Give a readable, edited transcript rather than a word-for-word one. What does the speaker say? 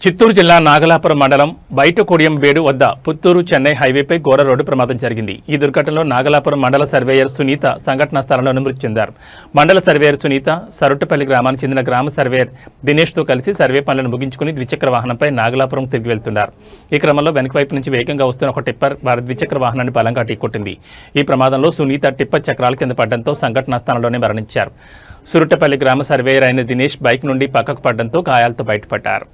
చిత్తూరు జిల్లా నాగలాపురం మండలం బైటకొడియంబేడు వద్ద పుత్తూరు చెన్నై హైవేపై ఘోర రోడ్డు ప్రమాదం జరిగింది. ఈ దుర్ఘటనలో నాగలాపురం మండల సర్వేయర్ సునీత సంఘటనా స్థలంలో మృతి చెందారు. మండల సర్వేయర్ సునీత సరుట్టపల్లి గ్రామానికి చెందిన గ్రామ సర్వేయర్ దినేష్తో కలిసి సర్వే పనులను ముగించుకుని ద్విచక్ర వాహనంపై నాగలాపురం తిరిగి వెళ్తున్నారు. ఈ క్రమంలో వెనక వైపు నుంచి వేగంగా వస్తున్న ఒక టిప్పర్ వారి ద్విచక్ర వాహనాన్ని బలంగా ఢీకొట్టింది. ఈ ప్రమాదంలో సునీత టిప్పర్ చక్రాల కింద పడడంతో సంఘటనా స్థలంలోనే మరణించారు. సురుట్టపల్లి గ్రామ సర్వేయర్ అయిన దినేష్ బైక్ నుండి పక్కకు పడడంతో గాయాలతో బయటపడ్డారు.